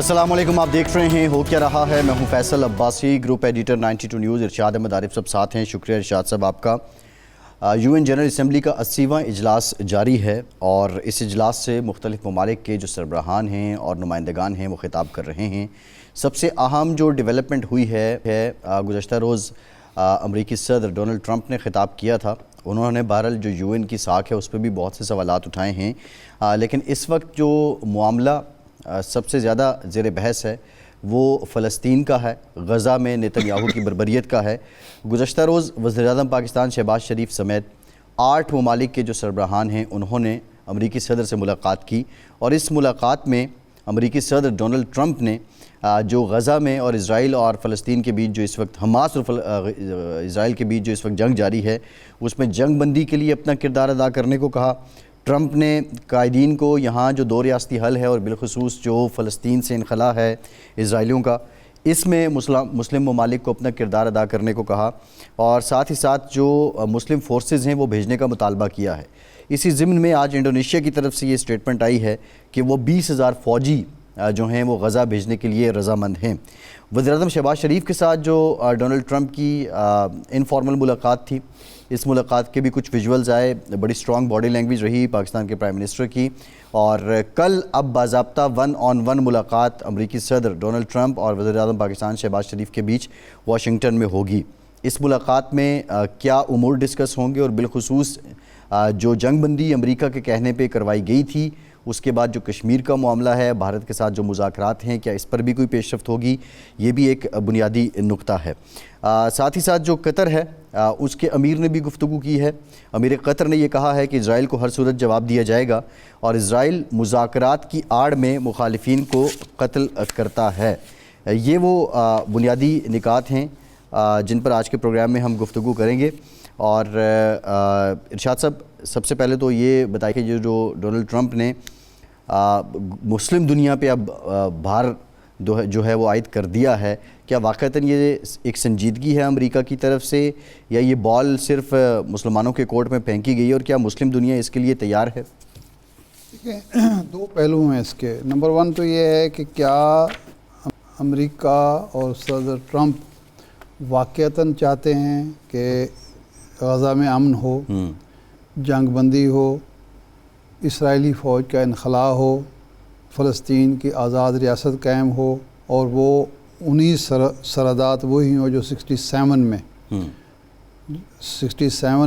अस्सलाम वालेकुम, आप देख रहे हैं हो क्या रहा है। मैं हूं Faisal Abbasi, group editor 92 news. Irshad Ahmed Arif सब साथ हैं। शुक्रिया इरशाद साहब आपका। यूएन जनरल असम्बली का 80वां इजलास जारी है और इस इजलास से मुख्तलिफ ममालिक के जो सरबराहान हैं और नुमाइंदगान हैं वो खिताब कर रहे हैं। सबसे अहम जो डेवलपमेंट हुई है गुज़श्ता रोज़ अमरीकी सदर डोनाल्ड ट्रंप ने खिताब किया था। उन्होंने बहरहाल जो यूएन की साख है उस पर भी बहुत से सवालात उठाए हैं, लेकिन इस वक्त जो मामला सबसे ज़्यादा ज़ेर बहस है वो फ़लस्तीन का है, गज़ा में नेतन्याहू की बर्बरियत का है। गुज़श्ता रोज़ वज़ीर-ए-आज़म पाकिस्तान शहबाज शरीफ समेत 8 ममालिक के जो सरबराहान हैं उन्होंने अमरीकी सदर से मुलाकात की और इस मुलाकात में अमरीकी सदर डोनाल्ड ट्रंप ने जो गज़ा में और इज़राइल और फ़लस्तीन के बीच जो इस वक्त हमास और इज़राइल के बीच जो इस वक्त जंग जारी है उसमें जंग बंदी के लिए अपना किरदार अदा करने को कहा। ट्रंप ने कायदीन को यहाँ जो 2 रियासती हल है और बिलखुसूस जो फ़लस्तीन से इनखला है इज़राइलियों का, इसमें मुस्लिम ममालिक को अपना किरदार अदा करने को कहा और साथ ही साथ जो मुस्लिम फोर्सेस हैं वो भेजने का मुतालबा किया है। इसी ज़िम्न में आज इंडोनेशिया की तरफ से ये स्टेटमेंट आई है कि वो 20,000 फ़ौजी जो हैं वो गज़ा भेजने के लिए रज़ामंद हैं। वज़ीर-ए-आज़म शहबाज शरीफ के साथ जो डोनाल्ड ट्रंप की इनफॉर्मल मुलाकात थी, इस मुलाकात के भी कुछ विजुअल्स आए। बड़ी स्ट्रॉन्ग बॉडी लैंग्वेज रही पाकिस्तान के प्राइम मिनिस्टर की और कल अब बाज़ाब्ता 1-on-1 मुलाकात अमरीकी सदर डोनाल्ड ट्रंप और वज़ीर-ए-आज़म पाकिस्तान शहबाज शरीफ के बीच वाशिंगटन में होगी। इस मुलाकात में क्या उमूर डिस्कस होंगे और बिलखुसूस जो जंग बंदी अमरीका के कहने पर करवाई गई थी उसके बाद जो कश्मीर का मामला है, भारत के साथ जो मुज़ाकरात हैं, क्या इस पर भी कोई पेशरफ्त होगी, ये भी एक बुनियादी नुक्ता है। साथ ही साथ जो कतर है उसके अमीर ने भी गुफ्तगू की है। अमीर कतर ने यह कहा है कि इज़राइल को हर सूरत जवाब दिया जाएगा और इज़राइल मुज़ाकरात की आड़ में मुखालिफिन को कत्ल करता है। ये वो बुनियादी निकात हैं जिन पर आज के प्रोग्राम में हम गुफ्तगू करेंगे। और इरशाद साहब, सबसे पहले तो ये बताइए कि जो डोनाल्ड ट्रंप ने मुस्लिम दुनिया पे अब भार जो है वो आयद कर दिया है, क्या वाक़तन ये एक संजीदगी है अमेरिका की तरफ से या ये बॉल सिर्फ मुसलमानों के कोर्ट में फेंकी गई है और क्या मुस्लिम दुनिया इसके लिए तैयार है? ठीक है, 2 पहलू हैं इसके। नंबर 1 तो ये है कि क्या अमेरिका और सदर ट्रंप वाक़तन चाहते हैं कि गज़ा में अमन हो, जंग बंदी हो, इसराइली फ़ौज का इनखला हो, फ़लस्तीन की आज़ाद रियासत कायम हो और वो उन्हीं सरहदात वही हो जो 67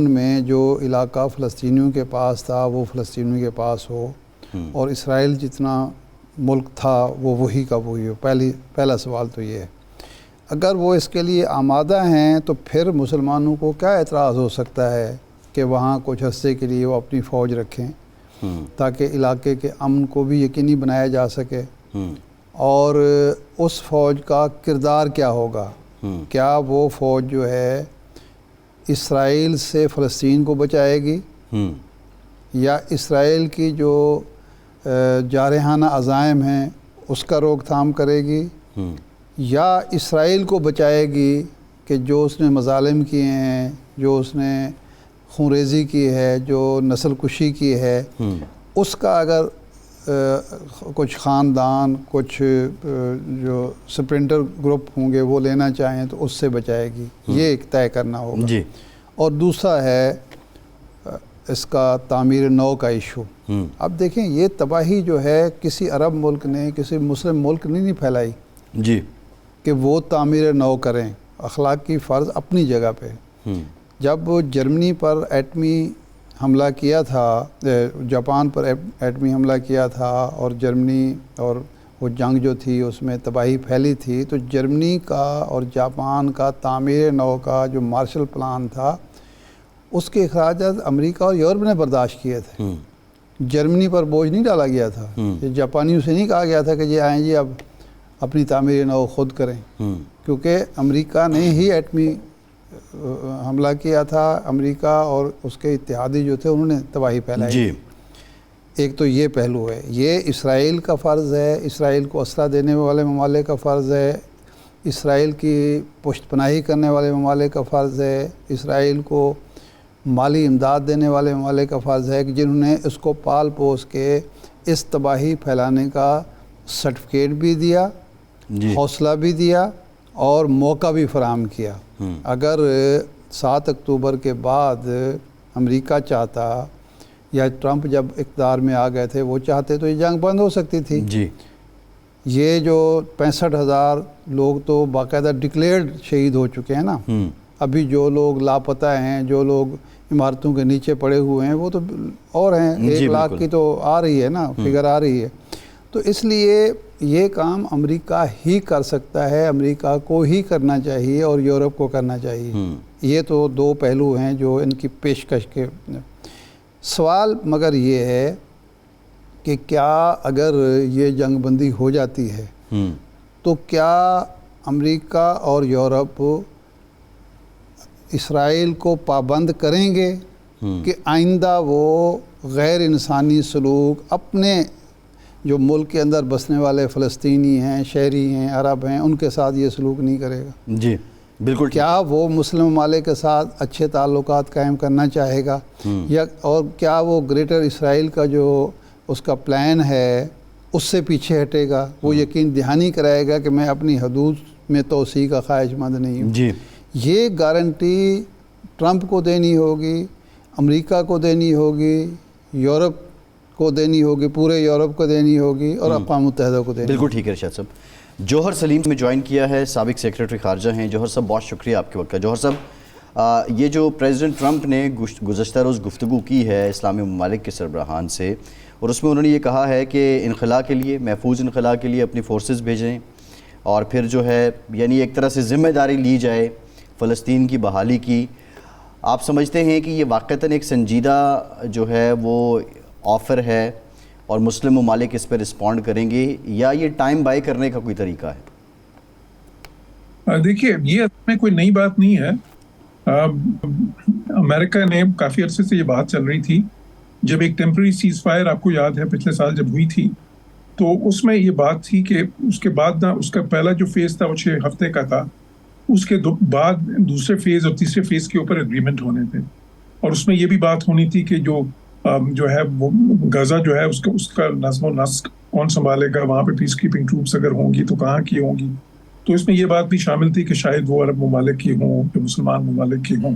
में जो इलाका फ़लस्तीनियों के पास था वो फ़लस्तीनियों के पास हो और इसराइल जितना मुल्क था वो वही का वही हो। पहला सवाल तो ये है। अगर वो इसके लिए आमादा हैं तो फिर मुसलमानों को क्या एतराज़ हो सकता है कि वहाँ कुछ अरसे के लिए वो अपनी फ़ौज रखें ताकि इलाके के अमन को भी यकीनी बनाया जा सके। और उस फ़ौज का किरदार क्या होगा, क्या वो फ़ौज जो है इसराइल से फ़लस्तीन को बचाएगी या इसराइल की जो जारहाना अज़ाइम हैं उसका रोकथाम करेगी या इसराइल को बचाएगी कि जो उसने मज़ालिम किए हैं, जो उसने खूनरेज़ी की है, जो नस्ल कुशी की है, उसका अगर कुछ ख़ानदान, कुछ जो स्प्रिंटर ग्रुप होंगे वो लेना चाहें तो उससे बचाएगी। ये एक तय करना होगा जी। और दूसरा है इसका तामीर नौ का इशू। अब देखें, ये तबाही जो है किसी अरब मुल्क ने, किसी मुस्लिम मुल्क ने नहीं फैलाई जी कि वो तामीर नौ करें। अखलाकी फ़र्ज़ अपनी जगह पे। जब जर्मनी पर एटमी हमला किया था, जापान पर एटमी हमला किया था और जर्मनी और वो जंग जो थी उसमें तबाही फैली थी, तो जर्मनी का और जापान का तामीर नौ का जो मार्शल प्लान था उसके अखराजात अमेरिका और यूरोप ने बर्दाश्त किए थे। जर्मनी पर बोझ नहीं डाला गया था। ये जापानियों से नहीं कहा गया था कि ये आएँ जी अब अपनी तामीर नौ खुद करें, क्योंकि अमेरिका ने ही एटमी हमला किया था। अमेरिका और उसके इत्तेहादी जो थे उन्होंने तबाही फैलाई जी। एक तो ये पहलू है। ये इसराइल का फ़र्ज़ है, इसराइल को असला देने वाले ममालिक का फ़र्ज़ है, इसराइल की पुश्तपनाही करने वाले ममालिक का फ़र्ज़ है, इसराइल को माली इमदाद देने वाले ममालिक का फ़र्ज़ है कि जिन्होंने इसको पाल पोस के इस तबाही फैलाने का सर्टिफिकेट भी दिया, जी। हौसला भी दिया और मौका भी फराहम किया। अगर 7 अक्टूबर के बाद अमेरिका चाहता या ट्रंप जब इक़्तिदार में आ गए थे वो चाहते तो ये जंग बंद हो सकती थी। जी। ये जो 65,000 लोग तो बाकायदा डिक्लेयर्ड शहीद हो चुके हैं ना। अभी जो लोग लापता हैं, जो लोग इमारतों के नीचे पड़े हुए हैं, वो तो और हैं। 1 लाख की तो आ रही है ना, फिगर आ रही है। तो इसलिए ये काम अमेरिका ही कर सकता है, अमेरिका को ही करना चाहिए और यूरोप को करना चाहिए। ये तो 2 पहलू हैं जो इनकी पेशकश के। सवाल मगर ये है कि क्या अगर ये जंगबंदी हो जाती है तो क्या अमेरिका और यूरोप इसराइल को पाबंद करेंगे कि आइंदा वो गैर इंसानी सलूक अपने जो मुल्क के अंदर बसने वाले फ़लस्तीनी हैं, शहरी हैं, अरब हैं, उनके साथ ये सलूक नहीं करेगा? जी बिल्कुल। क्या वो मुस्लिम ममालिक के साथ अच्छे ताल्लुकात कायम करना चाहेगा या और क्या वो ग्रेटर इसराइल का जो उसका प्लान है उससे पीछे हटेगा? वो यकीन दहानी कराएगा कि मैं अपनी हदूद में तोसी का ख्वाहिशमंद नहीं हूँ। जी। ये गारंटी ट्रंप को देनी होगी, अमेरिका को देनी होगी, यूरोप को देनी होगी, पूरे यूरोप को देनी होगी और अक़वाम मुत्तहिदा को देनी। बिल्कुल ठीक है इरशाद साहब। जौहर सलीम में ज्वाइन किया है, साबिक सेक्रेटरी खारजा हैं। जौहर साहब बहुत शुक्रिया आपके वक्त का। जौहर साहब, ये जो प्रेसिडेंट ट्रंप ने गुज़श्ता रोज़ गुफ्तगू की है इस्लामी ममालिक के सरबराहान से, और उसमें उन्होंने ये कहा है कि इनखला के लिए, महफूज इनखला के लिए अपनी फोर्सेस भेजें और फिर जो है यानी एक तरह से ज़िम्मेदारी ली जाए फ़लस्तीन की बहाली की। आप समझते हैं कि ये वाक़तन एक संजीदा जो है वो ऑफ़र है और मुस्लिम ममालिक इस पर रिस्पॉन्ड करेंगे या ये टाइम बाय करने का कोई तरीका है? देखिए, ये में कोई नई बात नहीं है। अमेरिका ने काफ़ी अरसे से ये बात चल रही थी। जब एक टेम्पररी सीज़ फायर आपको याद है पिछले साल जब हुई थी, तो उसमें ये बात थी कि उसके बाद ना उसका पहला जो फेज़ था वो 6 हफ्ते का था। उसके बाद दूसरे फेज़ और तीसरे फेज़ के ऊपर एग्रीमेंट होने थे और उसमें ये भी बात होनी थी कि जो है वो गजा जो है उसका नज़्म व नस्क कौन संभालेगा, वहाँ पे पीस कीपिंग ट्रूप्स अगर होंगी तो कहाँ की होंगी। तो इसमें ये बात भी शामिल थी कि शायद वो अरब ममालिक की हों, जो मुसलमान ममालिक की हों।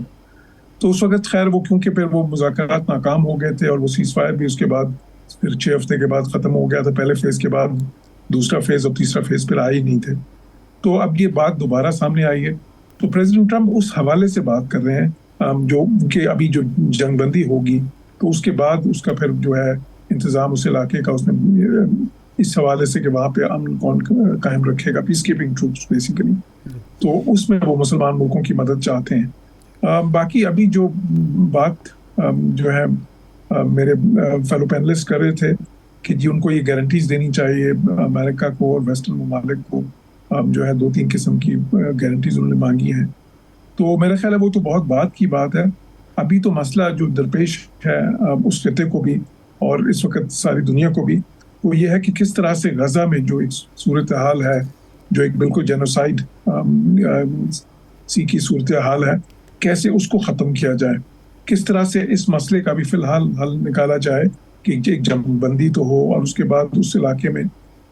तो उस वक्त खैर वो क्योंकि फिर वो मुज़ाकरात नाकाम हो गए थे और वो सीज़ फायर भी उसके बाद फिर 6 हफ्ते के बाद ख़त्म हो गया था। पहले फेज़ के बाद दूसरा फेज़ और तीसरा फेज़ फिर आए ही नहीं थे। तो अब ये बात दोबारा सामने आई है। तो प्रेसिडेंट ट्रंप उस हवाले से बात कर रहे हैं जो कि अभी जो जंगबंदी होगी तो उसके बाद उसका फिर जो है इंतज़ाम उस इलाके का उसमें इस हवाले से कि वहाँ पे अमन कौन कायम रखेगा, पीस कीपिंग ट्रूप्स बेसिकली। तो उसमें वो मुसलमान मुल्कों की मदद चाहते हैं। बाकी अभी जो बात जो है मेरे फेलो पैनलिस्ट कर रहे थे कि जी उनको ये गारंटीज देनी चाहिए अमेरिका को और वेस्टर्न ममालिक को, जो है 2-3 किस्म की गारंटीज उन्होंने मांगी हैं। तो मेरा ख्याल है वो तो बहुत बात की बात है। अभी तो मसला जो दरपेश है उस खिते को भी और इस वक्त सारी दुनिया को भी, वो ये है कि किस तरह से गजा में जो एक सूरत हाल है, जो एक बिल्कुल जेनोसाइड सी की सूरत हाल है, कैसे उसको ख़त्म किया जाए, किस तरह से इस मसले का भी फ़िलहाल हल निकाला जाए कि एक जंगबंदी तो हो और उसके बाद उस इलाके में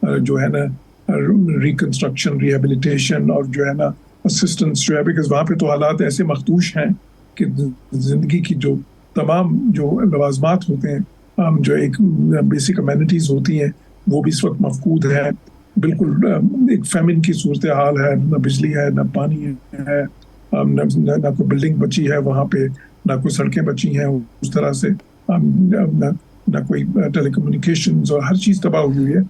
जो है ना रिकन्स्ट्रक्शन, रिहेबिलिटेशन और जो है ना असिस्टेंस जो है, बिकॉज वहाँ पे तो हालात ऐसे मखदूश हैं कि ज़िंदगी की जो तमाम जो लवाजमात होते हैं, जो एक बेसिक अमेनिटीज़ होती हैं, वो भी इस वक्त मफकूद है। बिल्कुल एक फेमिन की सूरत हाल है, न बिजली है, न पानी है, न कोई बिल्डिंग बची है वहाँ पे, ना कोई सड़कें बची हैं उस तरह से, ना कोई टेलीकम्युनिकेशंस और हर चीज़ तबाह हुई है।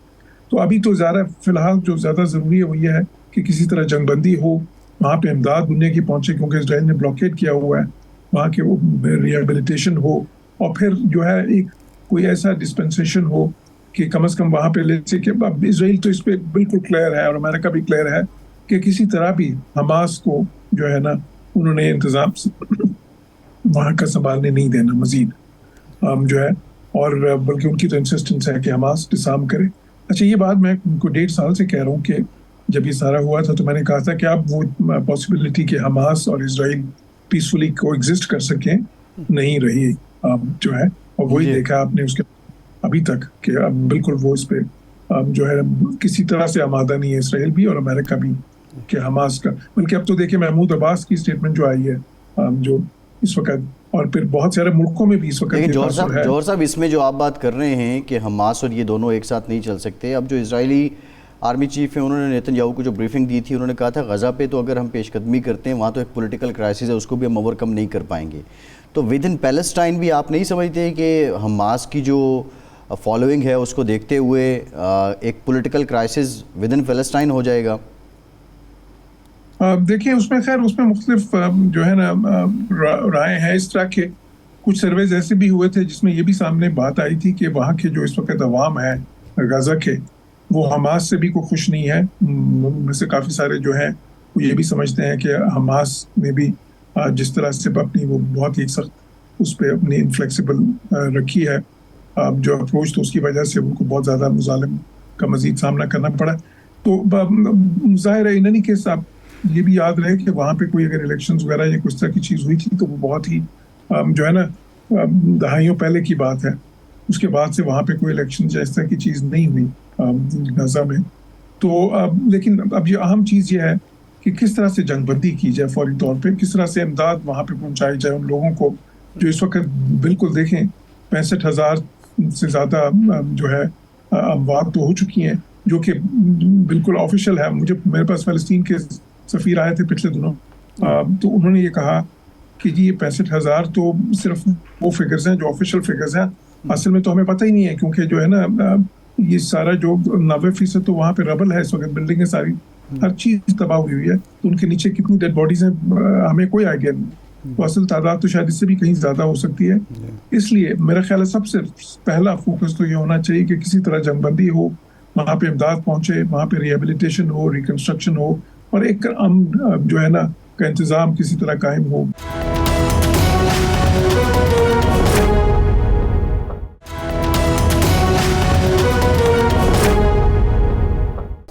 तो अभी तो ज़्यादा फ़िलहाल जो ज़्यादा ज़रूरी है वो ये है कि किसी तरह जंगबंदी हो, वहाँ पे इमदाद दुनिया की पहुँचे क्योंकि इसराइल ने ब्लॉकेट किया हुआ है, वहाँ के वो रिहेबिलिटेशन हो और फिर जो है एक कोई ऐसा डिस्पेंसेशन हो कि कम से कम वहाँ पे ले से कि अब इसराइल तो इस पर बिल्कुल क्लियर है और अमेरिका भी क्लियर है कि किसी तरह भी हमास को जो है ना उन्होंने इंतज़ाम वहाँ का संभालने नहीं देना मजीद जो है, और बल्कि उनकी तो इंसिस्टेंस है कि हमास डिसार्म करे। अच्छा, ये बात मैं उनको 1.5 साल से कह रहा हूँ कि जब ये सारा हुआ था तो मैंने कहा था कि अब वो पॉसिबिलिटी कि हमास और इसराइल पीसफुली को एग्जिस्ट कर सकें नहीं रही जो है, और वही देखा आपने उसके अभी तक कि अब बिल्कुल वो इस पे जो है किसी तरह से आमादा नहीं है इसराइल भी और अमेरिका भी कि हमास का, बल्कि अब तो देखिए महमूद अब्बास की स्टेटमेंट जो आई है जो इस वक्त, और फिर बहुत सारे मुल्कों में भी इस वक्त लेकिन ये तासुर है। जौहर साहब इसमें जो आप बात कर रहे हैं कि हमास और ये दोनों एक साथ नहीं चल सकते, अब जो इजरायली आर्मी चीफ है उन्होंने नेतन्याहू को जो ब्रीफिंग दी थी, उन्होंने कहा था गज़ा पे तो अगर हम पेशकदमी करते हैं वहाँ तो एक पॉलिटिकल क्राइसिस है, उसको भी हम ओवरकम नहीं कर पाएंगे। तो विद इन पैलेस्टाइन भी आप नहीं समझते कि हमास की जो फॉलोइंग है उसको देखते हुए एक political crisis with in Palestine हो जाएगा? देखिए उसमें खैर उसमें मुख्तलिफ जो है ना राय हैं। इस तरह के कुछ सर्वेज ऐसे भी हुए थे जिसमें ये भी सामने बात आई थी कि वहाँ के जो इस वक्त अवाम है गाजा के, वो हमास से भी कोई खुश नहीं है। उनमें से काफ़ी सारे जो हैं वो ये भी समझते हैं कि हमास ने भी जिस तरह से अपनी वो बहुत ही सख्त उस पर अपनी इनफ्लेक्सिबल रखी है जो अप्रोच, तो उसकी वजह से उनको बहुत ज़्यादा मुजालिम का मजीद सामना करना पड़ा। तो ज़ाहिर है इन एनी केस आप ये भी याद रहे कि वहाँ पे कोई अगर इलेक्शंस वगैरह या कुछ तरह की चीज़ हुई थी तो वो बहुत ही जो है ना दहाइयों पहले की बात है। उसके बाद से वहाँ पे कोई इलेक्शन या इस तरह की चीज़ नहीं हुई गाजा में। तो लेकिन अब ये अहम चीज़ ये है कि किस तरह से जंगबंदी की जाए फौरी तौर पे, किस तरह से इमदाद वहाँ पे पहुँचाई जाए उन लोगों को जो इस वक्त बिल्कुल देखें 65,000 से ज़्यादा जो है अमवात तो हो चुकी हैं, जो कि बिल्कुल ऑफिशियल है। मेरे पास फ़लस्तीन के सफ़ीर आए थे पिछले दिनों, तो उन्होंने ये कहा कि जी ये 65,000 तो सिर्फ वो फिगर्स हैं जो ऑफिशियल फिगर्स हैं, असल में तो हमें पता ही नहीं है क्योंकि जो है ना ये सारा जो 90% तो वहाँ पे रबल है इस वक्त, बिल्डिंगें सारी हर चीज़ तबाह हुई है, तो उनके नीचे कितनी डेड बॉडीज हैं हमें कोई आइडिया नहीं। तो असल तादाद तो शायद इससे भी कहीं ज़्यादा हो सकती है। इसलिए मेरा ख्याल है सबसे पहला फोकस तो ये होना चाहिए कि किसी तरह जंगबंदी हो, वहाँ पे इमदाद पहुँचे, वहाँ पे रिहेबिलिटेशन हो, रिकन्स्ट्रक्शन हो और एक जो है ना का इंतज़ाम किसी तरह कायम हो।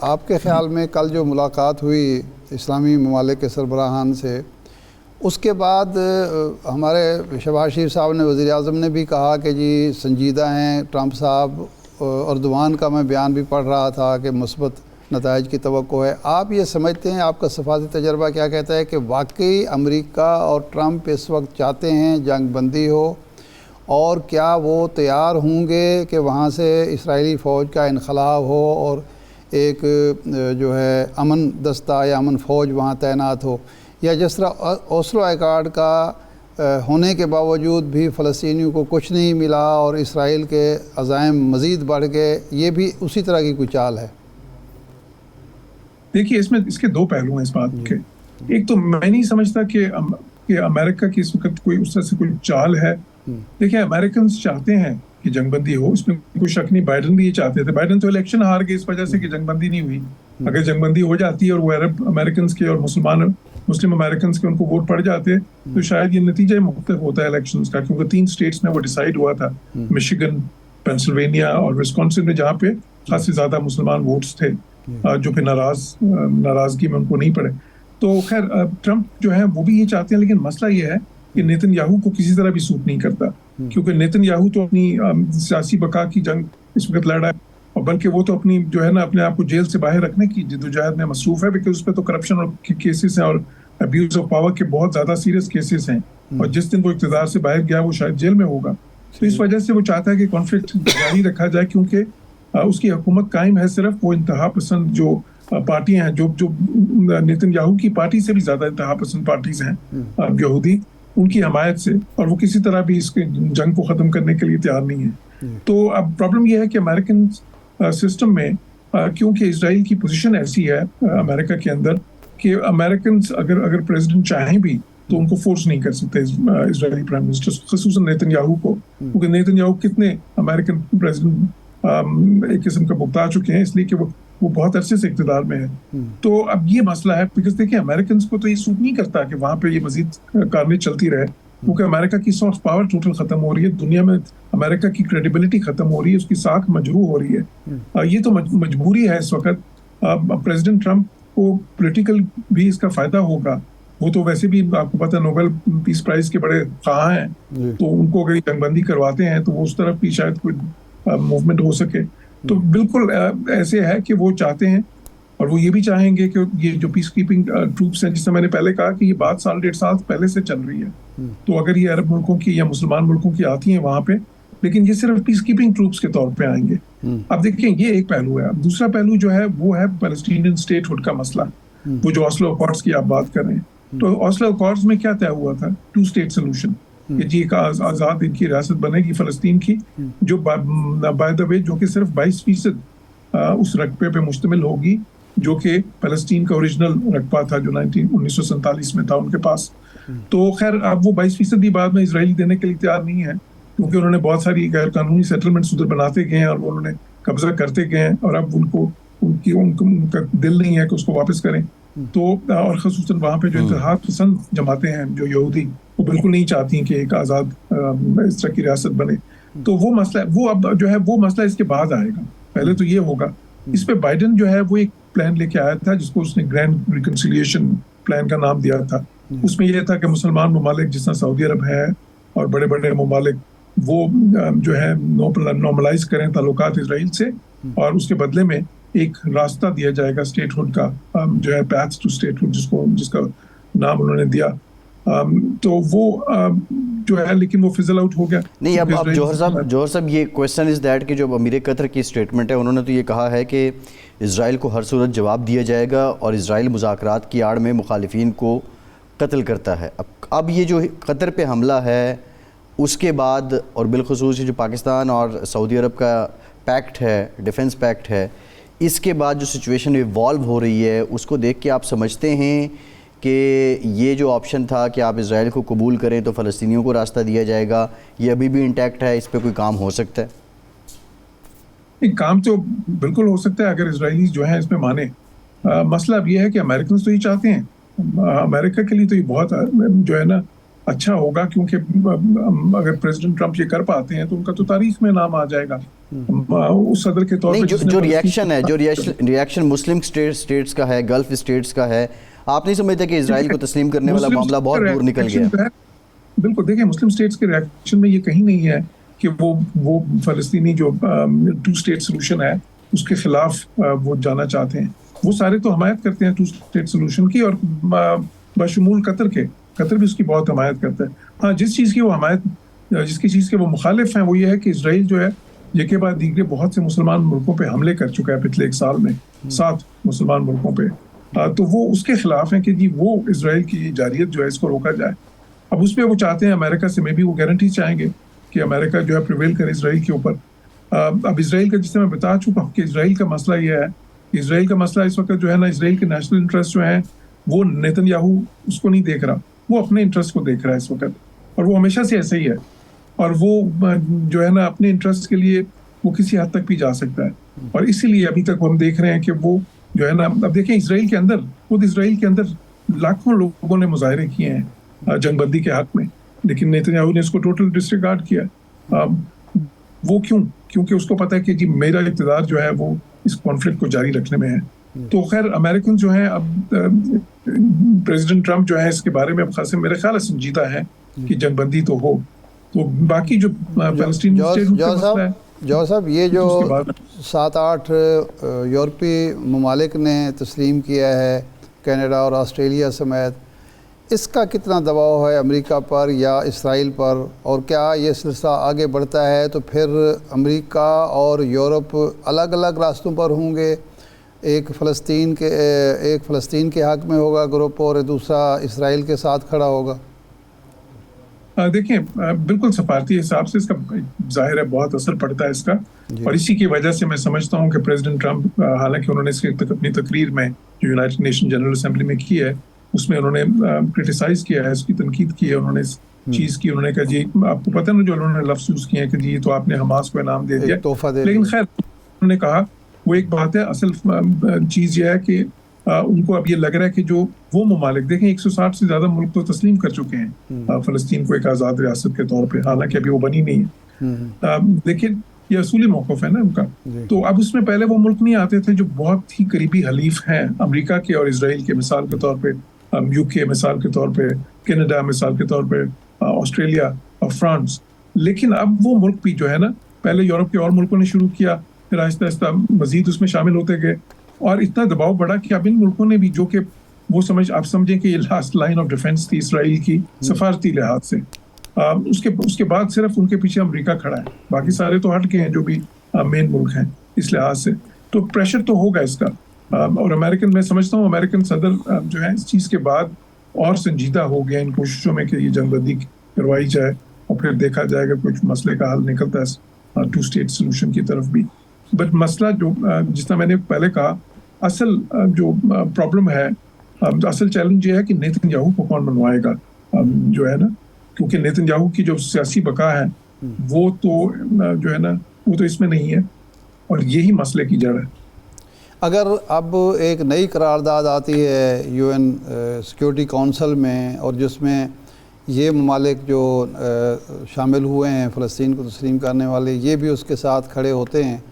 आपके ख्याल में कल जो मुलाकात हुई इस्लामी ममालिक के सरबराहान से, उसके बाद हमारे शहबाज शरीफ साहब ने, वज़ीर आज़म ने भी कहा कि जी संजीदा हैं ट्रंप साहब, अर्दवान का मैं बयान भी पढ़ रहा था कि मुस्बत नताइज की तवक्को है। आप ये समझते हैं, आपका सफ़ाती तजर्बा क्या कहता है कि वाकई अमेरिका और ट्रंप इस वक्त चाहते हैं जंग बंदी हो, और क्या वो तैयार होंगे कि वहाँ से इसराइली फ़ौज का इनखलाब हो और एक जो है अमन दस्ता या अमन फ़ौज वहाँ तैनात हो, या जिस तरह ओस्लो अकॉर्ड का होने के बावजूद भी फ़लस्तीनियों को कुछ नहीं मिला और इसराइल के अज़ाइम मज़ीद बढ़ गए, ये भी उसी तरह की कोई चाल है? देखिए इसमें इसके दो पहलू हैं इस बात के। एक तो मैं नहीं समझता कि अमेरिका की इस वक्त कोई उस तरह से कोई चाल है। देखिए अमेरिकन चाहते हैं कि जंगबंदी हो, इसमें कोई शक नहीं। बाइडन भी ये चाहते थे, बाइडन तो इलेक्शन हार गए इस वजह से कि जंगबंदी नहीं हुई। अगर जंगबंदी हो जाती और वो अरब अमेरिकन के और मुस्लिम अमेरिकन के उनको वोट पड़ जाते तो शायद ये नतीजा मुख्तलिफ होता है इलेक्शन का, क्योंकि 3 स्टेट्स में वो डिसाइड हुआ था, मिशिगन, पेंसिल्वेनिया और विस्कॉन्सिन में, जहाँ पे खासी ज्यादा मुसलमान वोट्स थे जो फिर नाराजगी में उनको नहीं पड़े। तो खैर ट्रंप जो है वो भी ये चाहते हैं, लेकिन मसला ये है कि नेतन्याहू को किसी तरह भी सूट नहीं करता, क्योंकि नेतन्याहू तो अपनी सियासी बका की जंग इस वक्त लड़ रहा है, और बल्कि वो तो अपनी जो है ना अपने आप को जेल से बाहर रखने की जद्दोजहद में मसरूफ है, बिकॉज उस पर तो करप्शन और केसेस हैं और अब्यूज ऑफ पावर के बहुत ज्यादा सीरियस केसेस हैं, और जिस दिन वो इक़्तिदार से बाहर गया वो शायद जेल में होगा। तो इस वजह से वो चाहता है कि कॉन्फ्लिक्ट जारी रखा जाए, क्योंकि उसकी हुकूमत कायम है सिर्फ वो इंतहा पसंद जो पार्टियां हैं, जो नेतन्याहू की पार्टी से भी ज्यादा इंतहा पसंद पार्टीज हैं यहूदी, उनकी हमायत से, और वो किसी तरह भी इसके जंग को ख़त्म करने के लिए तैयार नहीं है। तो अब प्रॉब्लम यह है कि अमेरिकन सिस्टम में क्योंकि इसराइल की पोजीशन ऐसी है अमेरिका के अंदर कि अमेरिकन अगर प्रेसिडेंट चाहें भी तो उनको फोर्स नहीं कर सकते इसराइली प्राइम मिनिस्टर, खसूसन नेतन्याहू को, क्योंकि नेतन्याहू कितने अमेरिकन प्रेसिडेंट एक किस्म का भुगता चुके हैं, इसलिए कि वो बहुत अरसे से इक़्तिदार में है। तो अब ये मसला है, बिकॉज देखिए अमेरिकन को तो ये सूट नहीं करता कि वहाँ पे ये मजीद कारवाई चलती रहे, क्योंकि अमेरिका की सॉफ्ट पावर टोटल खत्म हो रही है, दुनिया में अमेरिका की क्रेडिबिलिटी खत्म हो रही है, उसकी साख मजरूह हो रही है। ये तो मजबूरी है इस वक्त। प्रेसिडेंट ट्रंप को पॉलिटिकल भी इसका फायदा होगा, वो तो वैसे भी आपको पता है नोबेल पीस प्राइज के बड़े ख्वाह हैं, तो उनको अगर जंगबंदी करवाते हैं तो वो उस तरफ भी शायद कोई मूवमेंट हो सके। तो बिल्कुल ऐसे है कि वो चाहते हैं और वो ये भी चाहेंगे कि ये जो पीस कीपिंग ट्रूप्स हैं, जिससे मैंने पहले कहा कि ये बात 1.5 साल पहले से चल रही है, तो अगर ये अरब मुल्कों की या मुसलमान मुल्कों की आती हैं वहां पे, लेकिन ये सिर्फ पीस कीपिंग ट्रूप्स के तौर पे आएंगे। अब देखिए ये एक पहलू है। अब दूसरा पहलू जो है वो है पैलेस्टीनियन स्टेटहुड का मसला, वो जो ऑस्लो अकॉर्ड्स की आप बात कर रहे हैं। तो ऑस्लो अकॉर्ड्स में क्या तय हुआ था? 2 स्टेट सोल्यूशन, कि जी एक आजाद इनकी रियासत बनेगी फलस्तीन की, जो बाय द वे जो कि सिर्फ 22% उस रकबे पे मुश्तमिल होगी जो कि फलस्तीन का ओरिजिनल रकबा था, जो 1947 में था उनके पास। तो खैर अब वो 22% भी बाद में इजराइल देने के लिए तैयार नहीं है, क्योंकि उन्होंने बहुत सारी गैर कानूनी सेटलमेंट्स उधर बनाते गए हैं और उन्होंने कब्जा करते गए हैं, और अब उनका दिल नहीं है कि उसको वापस करें। तो और खसूसन वहाँ पे जो इत्तेहाद पसंद जमाते हैं, जो यहूदी, वो बिल्कुल नहीं चाहती कि एक आज़ाद इस तरह की रियासत बने। तो वो मसला, वो अब जो है वो मसला इसके बाद आएगा, पहले तो ये होगा। इस पे बाइडेन जो है वो एक प्लान लेके आया था, जिसको उसने ग्रैंड रिकंसिलिएशन प्लान का नाम दिया था। उसमें यह था कि मुसलमान ममालिक जिस तरह सऊदी अरब है और बड़े बड़े ममालिक, वो जो है नॉर्मलाइज करें ताल्लुकात इजराइल से, और उसके बदले में एक रास्ता दिया जाएगा स्टेटहुड का, जो है पैथ टू स्टेटहुड, जिसका नाम उन्होंने दिया। तो वो जो है, लेकिन वो फिजल आउट हो गया। नहीं, अब जौहर साहब ये क्वेश्चन इज़ दैट कि जो अमीर कतर की स्टेटमेंट है, उन्होंने तो ये कहा है कि इजराइल को हर सूरत जवाब दिया जाएगा और इजराइल मुज़ाकरात की आड़ में मुखालिफिन को कत्ल करता है। अब ये जो कतर पे हमला है, उसके बाद और बिलखुसूस जो पाकिस्तान और सऊदी अरब का पैक्ट है, डिफेंस पैक्ट है, इसके बाद जो सिचुएशन इवॉल्व हो रही है, उसको देख के आप समझते हैं कि ये जो ऑप्शन था कि आप इजराइल को कबूल करें तो फ़लस्तीनियों को रास्ता दिया जाएगा, ये अभी भी इंटैक्ट है? इस पर कोई काम हो सकता है? एक काम तो बिल्कुल हो सकता है अगर इजरायली जो है इसमें माने। मसला अब ये है कि अमेरिकन तो ये चाहते हैं, अमेरिका के लिए तो ये बहुत जो है ना अच्छा होगा, क्योंकि अगर प्रेसिडेंट ट्रंप ये कर पाते हैं तो उनका तो तारीख में नाम आ जाएगा उस सदर के तौर पे। जो रिएक्शन है, जो रिएक्शन मुस्लिम स्टेट्स का है, गल्फ स्टेट्स का है, आप नहीं समझते कि इजराइल को तस्लीम करने वाला मामला बहुत दूर निकल गया? बिल्कुल, देखिए मुस्लिम स्टेट्स के रिएक्शन में ये कहीं नहीं है कि वो फलस्तीनी जो 2 स्टेट सोल्यूशन है उसके खिलाफ वो जाना चाहते हैं। वो सारे तो हमायत करते हैं 2 स्टेट सोल्यूशन की, और बशमूल कतर भी उसकी बहुत हमायत करता है। हाँ, जिसकी चीज़ के वो मुखालिफ हैं वो ये है कि इजराइल जो है ये के बाद दीगरे बहुत से मुसलमान मुल्कों पे हमले कर चुका है पिछले 1 साल में, 7 मुसलमान मुल्कों पे। तो वो उसके खिलाफ हैं कि जी वो इजराइल की जारियत जो है इसको रोका जाए। अब उस पर वो चाहते हैं अमेरिका से, में भी वो गारंटी चाहेंगे कि अमेरिका जो है प्रिवेल करे इजराइल के ऊपर। अब इजराइल का, जिससे मैं बता चुका हूँ कि इजराइल का मसला ये है, इजराइल का मसला इस वक्त जो है ना, इजराइल के नेशनल इंटरेस्ट जो है वो नेतन्याहू उसको नहीं देख रहा, वो अपने इंटरेस्ट को देख रहा है इस वक्त, और वो हमेशा से ऐसे ही है। और वो जो है ना अपने इंटरेस्ट के लिए वो किसी हद तक भी जा सकता है, और इसीलिए अभी तक हम देख रहे हैं कि वो जो है ना, अब देखें इजराइल के अंदर, खुद इजराइल के अंदर लाखों लोगों ने मुजाहरे किए हैं जंगबंदी के हक में, लेकिन नेतन्याहू ने इसको टोटल डिसरिगार्ड किया। वो क्योंकि उसको पता है कि जी मेरा इक़्तिदार जो है वो इस कॉन्फ्लिक्ट को जारी रखने में है। तो खैर अमेरिकन जो है, अब प्रेसिडेंट ट्रंप जो है इसके बारे में अब खासे मेरे ख्याल से संजीदा है कि जंगबंदी तो हो। तो बाकी जो फलस्तीन जौहर साहब, ये जो 7-8 यूरोपीय ममालिक ने तस्लीम किया है, कनाडा और ऑस्ट्रेलिया समेत, इसका कितना दबाव है अमेरिका पर या इसराइल पर? और क्या ये सिलसिला आगे बढ़ता है तो फिर अमेरिका और यूरोप अलग अलग रास्तों पर होंगे? एक फ़लस्तीन के हक़ में होगा ग्रुप और दूसरा इसराइल के साथ खड़ा होगा? देखिए बिल्कुल सफारती हिसाब से इसका जाहिर है बहुत असर पड़ता है इसका, और इसी की वजह से मैं समझता हूँ कि प्रेसिडेंट ट्रंप, हालांकि उन्होंने इसकी अपनी तकरीर में जो यूनाइटेड नेशन जनरल असेंबली में की है उसमें उन्होंने क्रिटिसाइज किया है, उसकी तनकीद की है उन्होंने इस चीज़ की। उन्होंने कहा जी आपको पता है ना जो उन्होंने लफ्ज़ यूज़ किए हैं कि जी तो आपने हमास को इनाम दे दिया, लेकिन खैर उन्होंने कहा वो एक बात है। असल चीज़ ये है कि उनको अब ये लग रहा है कि जो वो ममालिक, देखें 160 से ज़्यादा मुल्क तो तस्लीम कर चुके हैं फ़लस्तीन को एक आज़ाद रियासत के तौर पे, हालांकि अभी वो बनी नहीं है, लेकिन ये असूली मौक़िफ़ है ना उनका। तो अब उसमें पहले वो मुल्क नहीं आते थे जो बहुत ही करीबी हलीफ हैं अमेरिका के और इसराइल के, मिसाल के तौर पे यूके, मिसाल के तौर पे कनाडा, मिसाल के तौर पे ऑस्ट्रेलिया और फ्रांस। लेकिन अब वो मुल्क भी जो है ना, पहले यूरोप के और मुल्कों ने शुरू किया, फिर आहिस्ता आहिस्ता मजीद उसमें शामिल होते गए और इतना दबाव बढ़ा कि अब इन मुल्कों ने भी, जो कि वो आप समझें कि ये लास्ट लाइन ऑफ डिफेंस थी इसराइल की सफारती लिहाज से, उसके बाद सिर्फ उनके पीछे अमेरिका खड़ा है, बाकी सारे तो हट गए हैं जो भी मेन मुल्क हैं इस लिहाज से। तो प्रेशर तो होगा इसका, और अमेरिकन, मैं समझता हूँ अमेरिकन सदर जो है इस चीज़ के बाद और संजीदा हो गया इन कोशिशों में कि ये जंगबंदी करवाई जाए और फिर देखा जाएगा कुछ मसले का हल निकलता है 2 स्टेट सोल्यूशन की तरफ भी। बट मसला जो जितना मैंने पहले कहा, असल जो प्रॉब्लम है, असल चैलेंज ये है कि नेतन्याहू को कौन बनवाएगा, जो है ना, क्योंकि नेतन्याहू की जो सियासी बका है वो तो जो है ना वो तो इसमें नहीं है, और यही मसले की जड़ है। अगर अब एक नई करारदाद आती है यूएन सिक्योरिटी काउंसिल में, और जिसमें ये ममालिक जो शामिल हुए हैं फ़लस्तीन को तस्लीम करने वाले, ये भी उसके साथ खड़े होते हैं,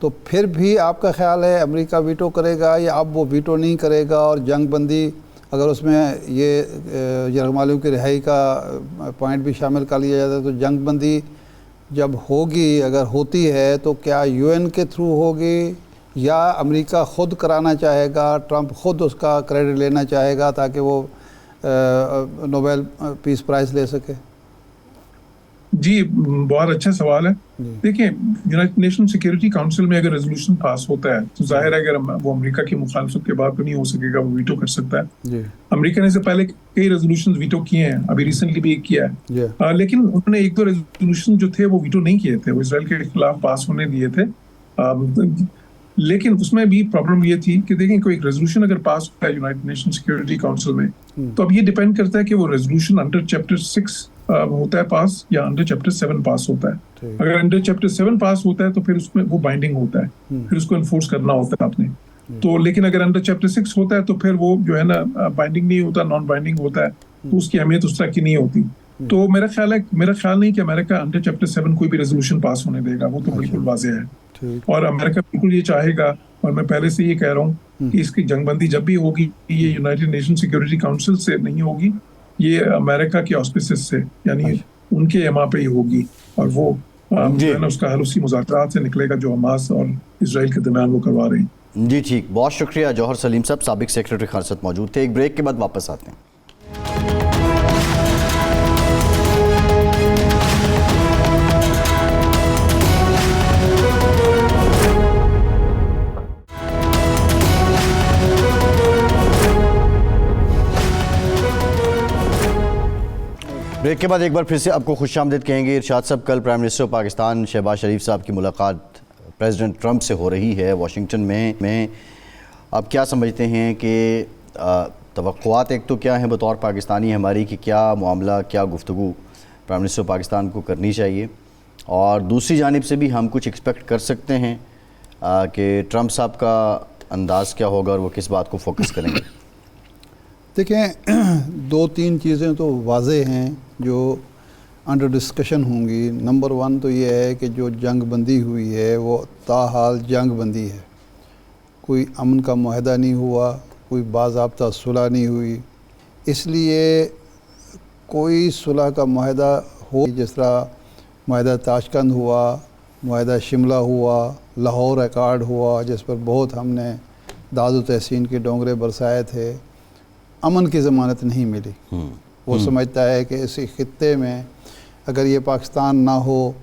तो फिर भी आपका ख्याल है अमेरिका वीटो करेगा या अब वो वीटो नहीं करेगा? और जंग बंदी, अगर उसमें ये यरगमालियों की रिहाई का पॉइंट भी शामिल कर लिया जाता है, तो जंग बंदी जब होगी, अगर होती है, तो क्या यूएन के थ्रू होगी या अमेरिका ख़ुद कराना चाहेगा, ट्रंप ख़ुद उसका क्रेडिट लेना चाहेगा ताकि वो नोबेल पीस प्राइज़ ले सके? जी, बहुत अच्छा सवाल है। देखिए, यूनाइटेड नेशन सिक्योरिटी काउंसिल में अगर रेजोल्यूशन पास होता है तो जाहिर है अगर वो अमेरिका की मुखालफत के बाद तो नहीं हो सकेगा, वो वीटो कर सकता है। अमेरिका ने से पहले कई रेजोल्यूशन वीटो किए हैं, अभी रिसेंटली भी एक किया है, लेकिन उन्होंने 1-2 रेजोल्यूशन जो थे वो वीटो नहीं किए थे, वो इसराइल के खिलाफ पास होने दिए थे। लेकिन उसमें भी प्रॉब्लम ये थी कि देखें, कोई रेजोल्यूशन अगर पास होता है यूनाइटेड नेशन सिक्योरिटी काउंसिल में, तो अब ये डिपेंड करता है कि वो रेजोल्यूशन अंडर चैप्टर 6 होता है पास या अंडर चैप्टर 7 पास होता है। अगर अंडर चैप्टर 7 पास होता है तो फिर उसमें वो बाइंडिंग होता है, फिर उसको इन्फोर्स करना होता है आपने। तो लेकिन अगर अंडर चैप्टर 6 होता है तो फिर वो जो है ना बाइंडिंग नहीं होता, नॉन बाइंडिंग होता है, तो उसकी अहमियत उस तरह की नहीं होती। तो मेरा ख्याल नहीं कि अमेरिका अंडर चैप्टर 7 कोई भी रेजोल्यूशन पास होने देगा, वो तो बिल्कुल वाज़ेह है। और अमेरिका बिल्कुल ये चाहेगा, और मैं पहले से ये कह रहा हूँ कि इसकी जंगबंदी जब भी होगी ये यूनाइटेड नेशन सिक्योरिटी काउंसिल से नहीं होगी, ये अमेरिका के ऑस्पिसेस से, यानी उनके एमा पे ही होगी, और वो जो है ना उसका हल उसी मुज़ाकरात से निकलेगा जो हमास और इजराइल के दरमियान वो करवा रहे हैं। जी ठीक, बहुत शुक्रिया जौहर सलीम साहब, साबिक सेक्रेटरी खारसत मौजूद थे। एक ब्रेक के बाद वापस आते हैं। ब्रेक के बाद एक बार फिर से आपको खुशामदीद कहेंगे। इरशाद साहब, कल प्राइम मिनिस्टर पाकिस्तान शहबाज शरीफ साहब की मुलाकात प्रेसिडेंट ट्रंप से हो रही है वाशिंगटन में। आप क्या समझते हैं कि तवक्कुआत एक तो क्या है बतौर पाकिस्तानी हमारी, कि क्या मामला, क्या गुफ्तगू प्राइम मिनिस्टर पाकिस्तान को करनी चाहिए, और दूसरी जानिब से भी हम कुछ एक्सपेक्ट कर सकते हैं कि ट्रंप साहब का अंदाज़ क्या होगा और वो किस बात को फोकस करेंगे? देखें, 2-3 चीज़ें तो वाज़ेह हैं जो अंडर डिस्कशन होंगी। नंबर 1 तो ये है कि जो जंग बंदी हुई है वो ताहाल जंग बंदी है, कोई अमन का मुआहदा नहीं हुआ, कोई बाज़ाब्ता सुलह नहीं हुई। इसलिए कोई सुलह का मुआहदा हो, जिस तरह मुआहदा ताशकंद हुआ, मुआहदा शिमला हुआ, लाहौर अकार्ड हुआ, जिस पर बहुत हमने दाद व तहसीन के डोंगरे बरसाए थे, अमन की ज़मानत नहीं मिली। वो समझता है कि इस खित्ते में अगर ये पाकिस्तान ना हो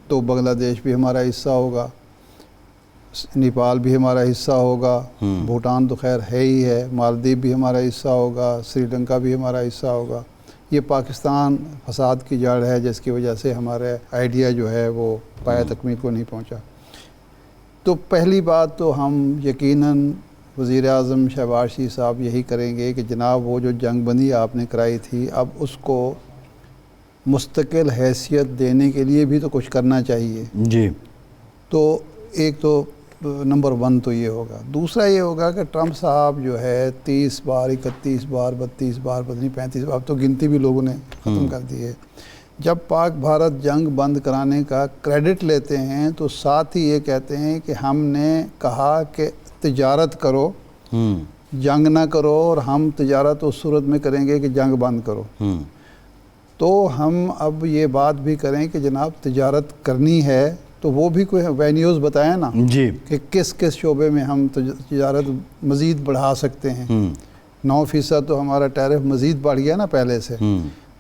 तो बांग्लादेश भी हमारा हिस्सा होगा, नेपाल भी हमारा हिस्सा होगा, भूटान तो खैर है ही है, मालदीव भी हमारा हिस्सा होगा, श्रीलंका भी हमारा हिस्सा होगा। ये पाकिस्तान फसाद की जड़ है जिसकी वजह से हमारे आइडिया जो है वो पाया तकमील को नहीं पहुँचा। तो पहली बात तो हम यकीनन वज़ीर-ए-आज़म शहबाज शरीफ साहब यही करेंगे कि जनाब वो जो जंग बंदी आपने कराई थी, अब उसको मुस्तकिल हैसियत देने के लिए भी तो कुछ करना चाहिए। जी, तो एक तो नंबर 1 तो ये होगा। दूसरा ये होगा कि ट्रंप साहब जो है 30 बार, 31 बार, 32 बार, पता नहीं 35 बार, अब तो गिनती भी लोगों ने ख़त्म कर दी है, जब पाक भारत जंग बंद कराने का क्रेडिट लेते हैं तो साथ ही ये कहते हैं कि हमने कहा कि तिजारत करो, जंग ना करो, और हम तिजारत उस सूरत में करेंगे कि जंग बंद करो। तो हम अब ये बात भी करें कि जनाब तिजारत करनी है तो वो भी कोई वेन्यूज़ बताएं ना जी। कि किस किस शोबे में हम तजारत मज़ीद बढ़ा सकते हैं। 9% तो हमारा टैरिफ मज़ीद बढ़ गया ना पहले से,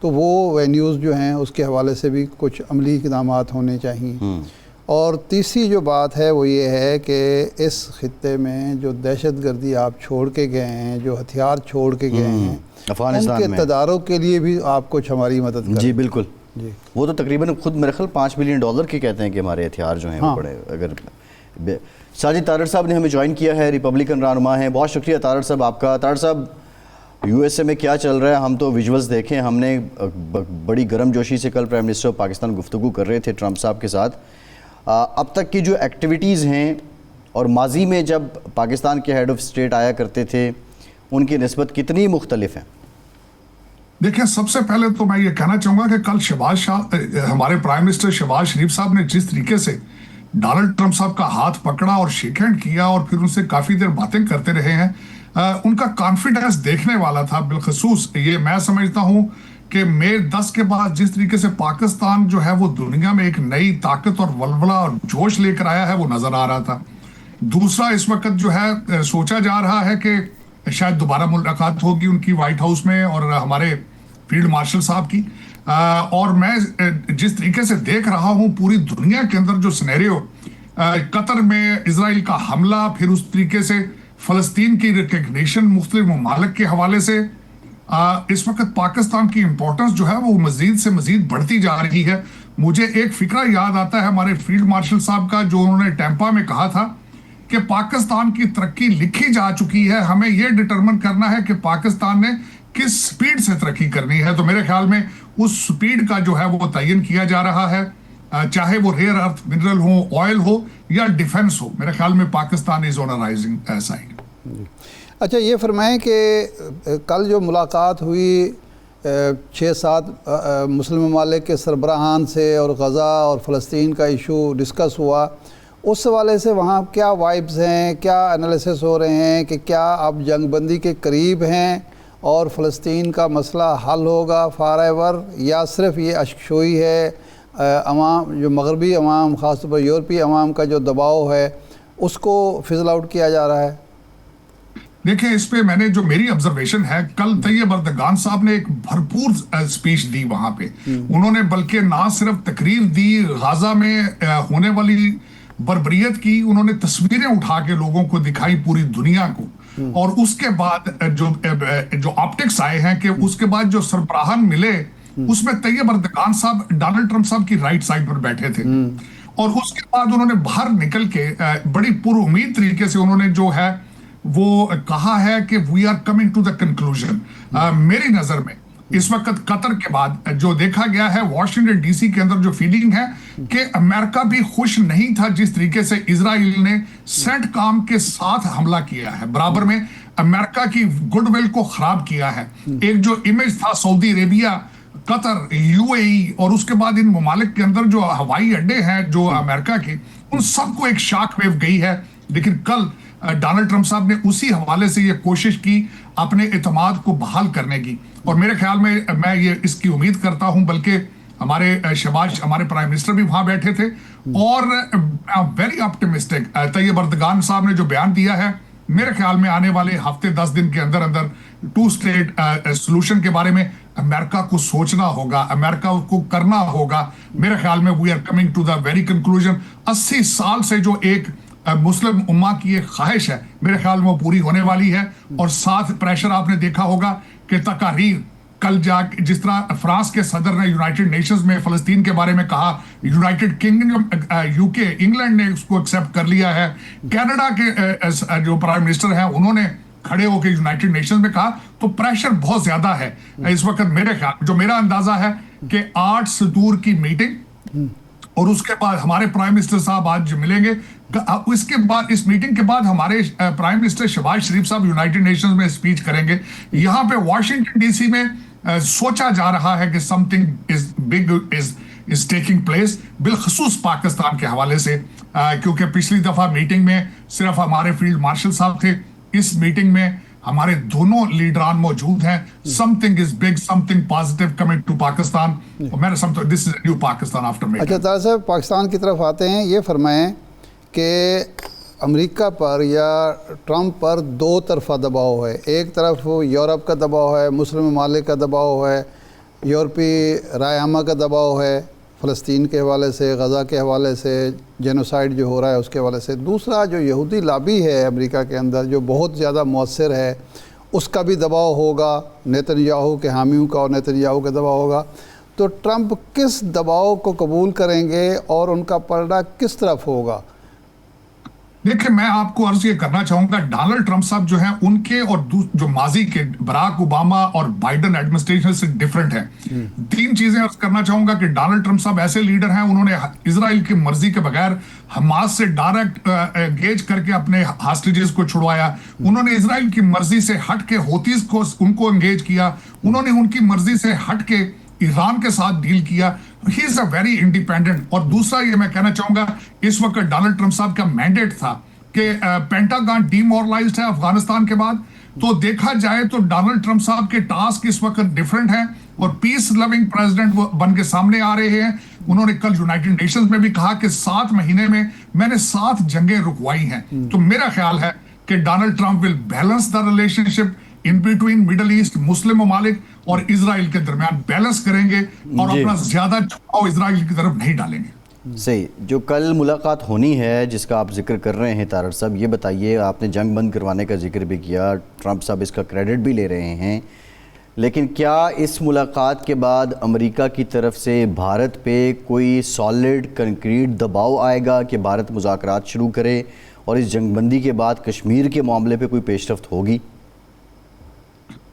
तो वो वेन्यूज़ जो हैं उसके हवाले से भी कुछ अमली इक़दामात होने चाहिए। और तीसरी जो बात है वो ये है कि इस खित्ते में जो दहशतगर्दी आप छोड़ के गए हैं, जो हथियार छोड़ के गए हैं, अफगानिस्तान उनके तदारुक के लिए भी आप कुछ हमारी मदद करें। जी बिल्कुल जी। वो तो तकरीबन खुद मेरे ख्याल $5 बिलियन के कहते हैं कि हमारे हथियार जो हैं हाँ। वो पड़े। अगर साजिद तारड़ साहब ने हमें ज्वाइन किया है, रिपब्लिकन रहनुमा हैं। बहुत शुक्रिया तारड़ साहब आपका। तारड़ साहब, यूएसए में क्या चल रहा है? हम तो विजुअल्स देखें, हमने बड़ी गर्मजोशी से कल प्राइम मिनिस्टर ऑफ पाकिस्तान गुफ्तगू कर रहे थे ट्रंप साहब के साथ। अब तक की जो एक्टिविटीज़ हैं और माजी में जब पाकिस्तान के हेड ऑफ स्टेट आया करते थे उनकी निस्बत कितनी मुख्तलिफ हैं? देखिए, सबसे पहले तो मैं ये कहना चाहूँगा कि कल हमारे प्राइम मिनिस्टर शहबाज शरीफ साहब ने जिस तरीके से डोनाल्ड ट्रंप साहब का हाथ पकड़ा और शेक हैंड किया और फिर उनसे काफ़ी देर बातें करते रहे हैं, उनका कॉन्फिडेंस देखने वाला था। बिलखसूस ये मैं समझता हूँ कि मई 10 के बाद जिस तरीके से पाकिस्तान जो है वो दुनिया में एक नई ताकत और वलवला और जोश लेकर आया है, वो नज़र आ रहा था। दूसरा, इस वक्त जो है सोचा जा रहा है कि शायद दोबारा मुलाकात होगी उनकी व्हाइट हाउस में और हमारे फील्ड मार्शल साहब की। और मैं जिस तरीके से देख रहा हूं पूरी दुनिया के अंदर जो सिनेरियो, कतर में इजराइल का हमला, फिर उस तरीके से फ़लस्तीन की रिकग्निशन मुख्तलिफ ममालिक के हवाले से, इस वक्त पाकिस्तान की इंपॉर्टेंस जो है वो मजीद से मजीद बढ़ती जा रही है। मुझे एक फिक्रा याद आता है हमारे फील्ड मार्शल साहब का, जो उन्होंने टैंपा में कहा था कि पाकिस्तान की तरक्की लिखी जा चुकी है, हमें यह डिटरमिन करना है कि पाकिस्तान ने किस स्पीड से तरक्की करनी है। तो मेरे ख्याल में उस स्पीड का जो है वो तयन किया जा रहा है, चाहे वो रेयर अर्थ मिनरल हो, ऑयल हो या डिफेंस हो। मेरे ख्याल में Pakistan is on a rising side. अच्छा, ये फरमाएं कि कल जो मुलाकात हुई 6-7 मुस्लिम ममालिक के सरबराहान से और गज़ा और फ़लस्तीन का इशू डिस्कस हुआ, उस हवाले से वहाँ क्या वाइब्स हैं, क्या एनालिसिस हो रहे हैं कि क्या अब जंगबंदी के करीब हैं और फ़लस्तीन का मसला हल होगा फॉरएवर, या सिर्फ ये अशकशोई है, अवाम जो मगरबी अवाम ख़ास तौर पर यूरोपीय अवाम का जो दबाव है उसको फिजल आउट किया जा रहा है? देखिए, इस पे मैंने जो मेरी ऑब्जर्वेशन है, कल तैयब अर्दगान साहब ने एक भरपूर स्पीच दी वहां पे। उन्होंने बल्कि ना सिर्फ तकरीर दी, गाजा में होने वाली बर्बरियत की उन्होंने तस्वीरें उठा के लोगों को दिखाई, पूरी दुनिया को। और उसके बाद जो ऑप्टिक्स आए हैं कि उसके बाद जो सरबराहान मिले उसमें तैयब अर्दगान साहब डोनाल्ड ट्रंप साहब की राइट साइड पर बैठे थे। और उसके बाद उन्होंने बाहर निकल के बड़ी पुरुमीद तरीके से उन्होंने जो है वो कहा है कि we are coming to the conclusion. मेरी नजर में इस वक्त कतर के बाद जो देखा गया है वाशिंगटन डीसी के अंदर जो फीलिंग है कि अमेरिका भी खुश नहीं था जिस तरीके से इजराइल ने सेंटकॉम के साथ हमला किया है, बराबर में अमेरिका की गुडविल को खराब किया है। एक जो इमेज था सऊदी अरेबिया, कतर, यूएई और उसके बाद इन ममालिक के अंदर जो हवाई अड्डे हैं जो अमेरिका के, उन सबको एक शॉक वेव गई है। लेकिन कल डोनाल्ड ट्रंप साहब ने उसी हवाले से ये कोशिश की अपने एतमाद को बहाल करने की। और मेरे ख्याल में मैं ये इसकी उम्मीद करता हूं, बल्कि हमारे प्राइम मिनिस्टर भी वहां बैठे थे और वेरी ऑप्टिमिस्टिक तैयब अर्दगान साहब ने जो बयान दिया है, मेरे ख्याल में आने वाले हफ्ते 10 दिन के अंदर अंदर 2 स्टेट सोल्यूशन के बारे में अमेरिका को सोचना होगा, अमेरिका को करना होगा। मेरे ख्याल में we are coming to the very conclusion. 80 साल से जो एक मुस्लिम उम्मा की एक ख्वाहिश है, मेरे ख्याल में वो पूरी होने वाली है। और साथ प्रेशर आपने देखा होगा कि तकारीर कल जाके जिस तरह फ्रांस के सदर ने यूनाइटेड नेशंस में फ़लस्तीन के बारे में कहा, यूनाइटेड किंगडम यूके इंग्लैंड ने उसको एक्सेप्ट कर लिया है, कनाडा के जो प्राइम मिनिस्टर हैं उन्होंने खड़े होकर यूनाइटेड नेशंस में कहा, तो प्रेशर बहुत ज्यादा है इस वक्त। मेरे ख्याल जो मेरा अंदाजा है कि 8 सितंबर की मीटिंग और उसके बाद हमारे प्राइम मिनिस्टर साहब आज मिलेंगे। इसके बाद इस मीटिंग के बाद हमारे प्राइम मिनिस्टर शहबाज शरीफ साहब यूनाइटेड नेशंस में स्पीच करेंगे। यहाँ पे वाशिंगटन डीसी में सोचा जा रहा है कि something is big is taking place, बिलखसूस पाकिस्तान के हवाले से, क्योंकि पिछली दफा मीटिंग में सिर्फ हमारे फील्ड मार्शल साहब थे। इस मीटिंग में हमारे दोनों लीडरान मौजूद हैं। Something is big, something positive coming to Pakistan. मैंने समझा this is new Pakistan after May. अच्छा तार साहब, पाकिस्तान की तरफ आते हैं, ये फरमाएं कि अमेरिका पर या ट्रंप पर दो तरफा दबाव है। एक तरफ यूरोप का दबाव है, मुस्लिम ममालिक का दबाव है, यूरोपी राय आमा का दबाव है फ़लस्तीन के हवाले से, गज़ा के हवाले से, जेनोसाइड जो हो रहा है उसके हवाले से। दूसरा जो यहूदी लॉबी है अमेरिका के अंदर जो बहुत ज़्यादा मौसर है, उसका भी दबाव होगा, नेतन्याहू के हामियों का और नेतन्याहू का दबाव होगा। तो ट्रंप किस दबाव को कबूल करेंगे और उनका पलड़ा किस तरफ होगा? देखिए, मैं आपको अर्ज ये करना चाहूंगा, डोनाल्ड ट्रंप साहब जो हैं उनके और जो माजी के बराक ओबामा और बाइडेन एडमिनिस्ट्रेशन से डिफरेंट है। तीन चीजें अर्ज करना चाहूंगा कि डोनाल्ड ट्रंप साहब ऐसे लीडर हैं, उन्होंने इजराइल की मर्जी के बगैर हमास से डायरेक्ट एंगेज करके अपने हॉस्टेजेस को छुड़वाया। उन्होंने इजराइल की मर्जी से हट के होतीज को उनको एंगेज किया। उन्होंने उनकी मर्जी से हट के ईरान के साथ डील किया। He is a very independent. और दूसरा ये मैं कहना चाहूंगा, इस वक्त डोनाल्ड ट्रंप साहब का मैंडेट था कि पेंटागन डीमोरलाइज्ड है अफगानिस्तान के बाद। तो देखा जाए तो डोनाल्ड ट्रंप साहब के टास्क इस वक्त डिफरेंट हैं और पीस लविंग प्रेसिडेंट बन के सामने आ रहे हैं। उन्होंने कल यूनाइटेड नेशंस में भी कहा कि 7 महीने में मैंने 7 जंगें रुकवाई हैं। तो मेरा ख्याल है कि Donald Trump will balance the relationship in between Middle East, मुस्लिम ममालिक और इजराइल के दरमियान बैलेंस करेंगे और अपना ज्यादा झुकाव इजराइल की तरफ नहीं डालेंगे। सही। जो कल मुलाकात होनी है जिसका आप जिक्र कर रहे हैं तारड़ साहब, ये बताइए, आपने जंग बंद करवाने का जिक्र भी किया, ट्रंप साहब इसका क्रेडिट भी ले रहे हैं, लेकिन क्या इस मुलाकात के बाद अमेरिका की तरफ से भारत पे कोई सॉलिड कंक्रीट दबाव आएगा कि भारत मुज़ाकरात शुरू करे और इस जंगबंदी के बाद कश्मीर के मामले पे कोई पेशरफ्त होगी?